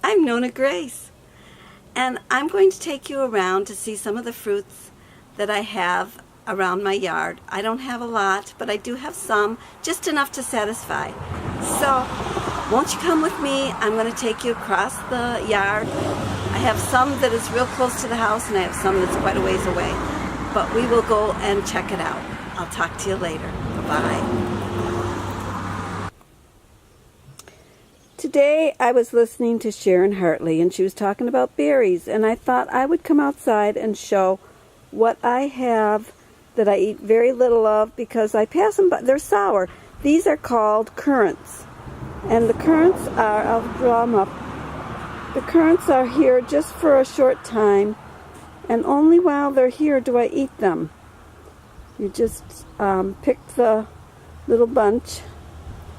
I'm NonnaGrace, and I'm going to take you around to see some of the fruits that I have around my yard. I don't have a lot, but I do have some, just enough to satisfy. So, won't you come with me? I'm going to take you across the yard. I have some that is real close to the house, and I have some that's quite a ways away. But we will go and check it out. I'll talk to you later. Bye. Today I was listening to Sharon Hartleys, and she was talking about berries, and I thought I would come outside and show what I have that I eat very little of because I pass them by. They're sour. These are called currants, and the currants are, I'll draw them up, the currants are here just for a short time, and only while they're here do I eat them. You just pick the little bunch.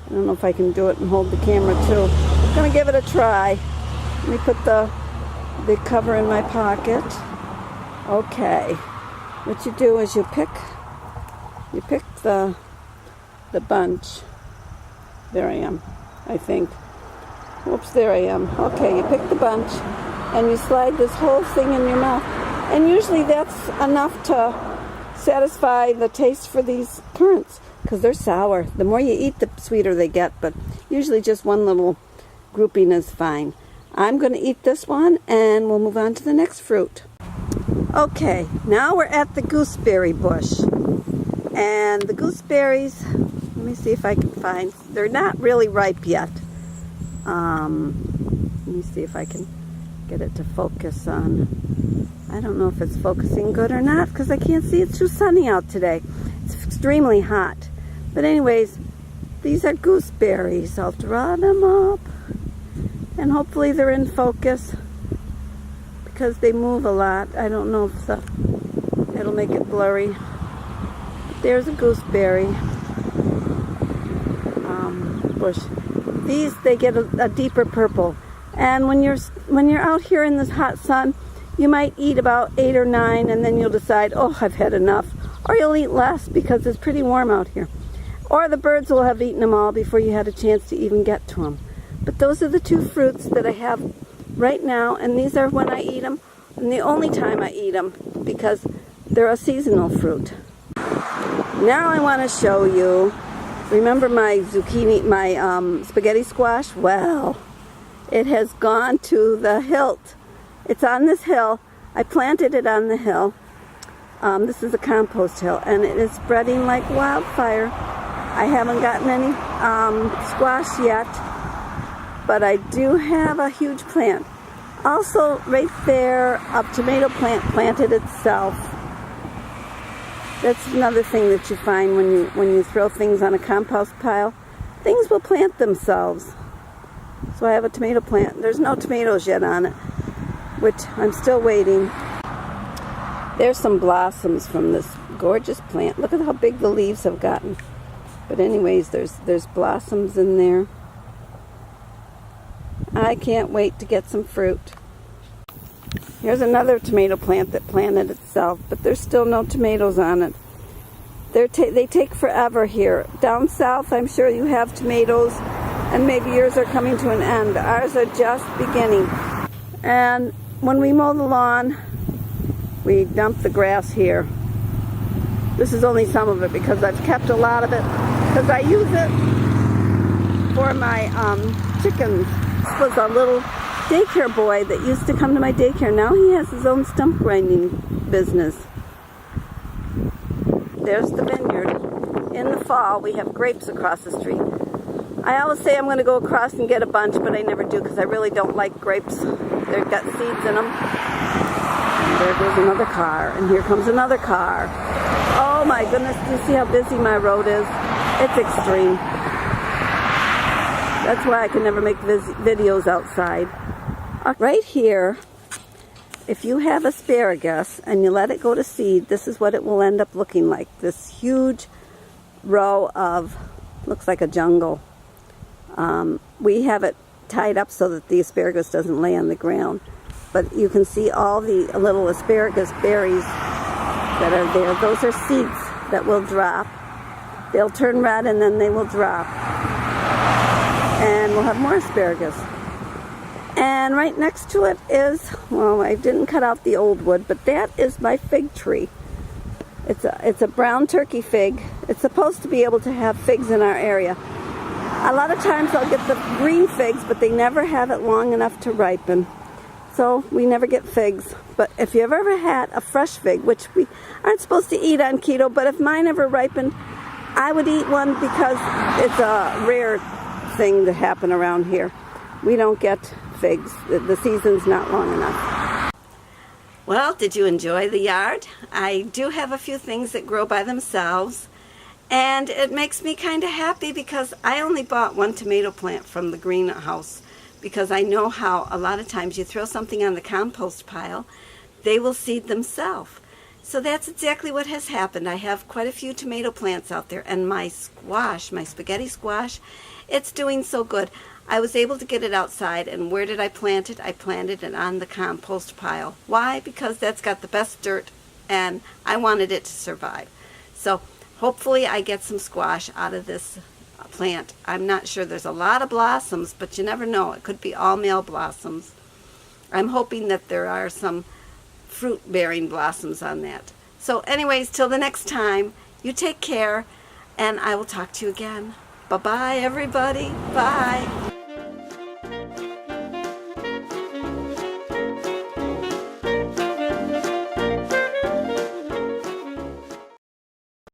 I don't know if I can do it and hold the camera too. I'm going to give it a try. Let me put the cover in my pocket. Okay. What you do is you pick the bunch. There I am, I think. Oops, there I am. Okay, you pick the bunch and you slide this whole thing in your mouth. And usually that's enough to satisfy the taste for these currants, because they're sour. The more you eat, the sweeter they get, but usually just one little grouping is fine. I'm going to eat this one, and we'll move on to the next fruit. Okay, now we're at the gooseberry bush. And the gooseberries, let me see if I can find, they're not really ripe yet. Let me see if I can get it to focus on. I don't know if it's focusing good or not, because I can't see. It's too sunny out today. It's extremely hot. But anyways, these are gooseberries. I'll draw them up, and hopefully they're in focus because they move a lot. I don't know if it'll make it blurry. But there's a gooseberry bush. These, they get a deeper purple, and when you're out here in this hot sun, you might eat about 8 or 9, and then you'll decide, oh, I've had enough. Or you'll eat less because it's pretty warm out here. Or the birds will have eaten them all before you had a chance to even get to them. But those are the two fruits that I have right now, and these are when I eat them, and the only time I eat them, because they're a seasonal fruit. Now I want to show you, remember my zucchini, my spaghetti squash? Well, it has gone to the hilt. It's on this hill. I planted it on the hill. This is a compost hill, and it is spreading like wildfire. I haven't gotten any squash yet, but I do have a huge plant. Also, right there, a tomato plant planted itself. That's another thing that you find when you throw things on a compost pile. Things will plant themselves. So I have a tomato plant. There's no tomatoes yet on it, which I'm still waiting. There's some blossoms from this gorgeous plant. Look at how big the leaves have gotten. But anyways, there's blossoms in there. I can't wait to get some fruit. Here's another tomato plant that planted itself, but there's still no tomatoes on it. They take forever here. Down south, I'm sure you have tomatoes, and maybe yours are coming to an end. Ours are just beginning. And when we mow the lawn, we dump the grass here. This is only some of it because I've kept a lot of it because I use it for my chickens. This was a little daycare boy that used to come to my daycare. Now he has his own stump grinding business. There's the vineyard. In the fall, we have grapes across the street. I always say I'm going to go across and get a bunch, but I never do because I really don't like grapes. They've got seeds in them. And there goes another car, and here comes another car. Oh my goodness, do you see how busy my road is? It's extreme. That's why I can never make videos outside. Right here, if you have asparagus and you let it go to seed, this is what it will end up looking like. This huge row of, looks like a jungle. We have it tied up so that the asparagus doesn't lay on the ground. But you can see all the little asparagus berries that are there. Those are seeds that will drop. They'll turn red and then they will drop. And we'll have more asparagus. And right next to it is, well, I didn't cut out the old wood, but that is my fig tree. It's a brown turkey fig. It's supposed to be able to have figs in our area. A lot of times I'll get the green figs, but they never have it long enough to ripen. So we never get figs. But if you've ever had a fresh fig, which we aren't supposed to eat on keto, but if mine ever ripened, I would eat one because it's a rare thing to happen around here. We don't get figs. The season's not long enough. Well, did you enjoy the yard? I do have a few things that grow by themselves, and it makes me kind of happy because I only bought one tomato plant from the greenhouse, because I know how a lot of times you throw something on the compost pile, they will seed themselves. So that's exactly what has happened. I have quite a few tomato plants out there, and my squash, my spaghetti squash, it's doing so good. I was able to get it outside, and where did I plant it? I planted it on the compost pile. Why? Because that's got the best dirt, and I wanted it to survive. So hopefully I get some squash out of this plant. I'm not sure. There's a lot of blossoms, but you never know. It could be all male blossoms. I'm hoping that there are some fruit-bearing blossoms on that. So anyways, till the next time, you take care, and I will talk to you again. Bye-bye, everybody. Bye.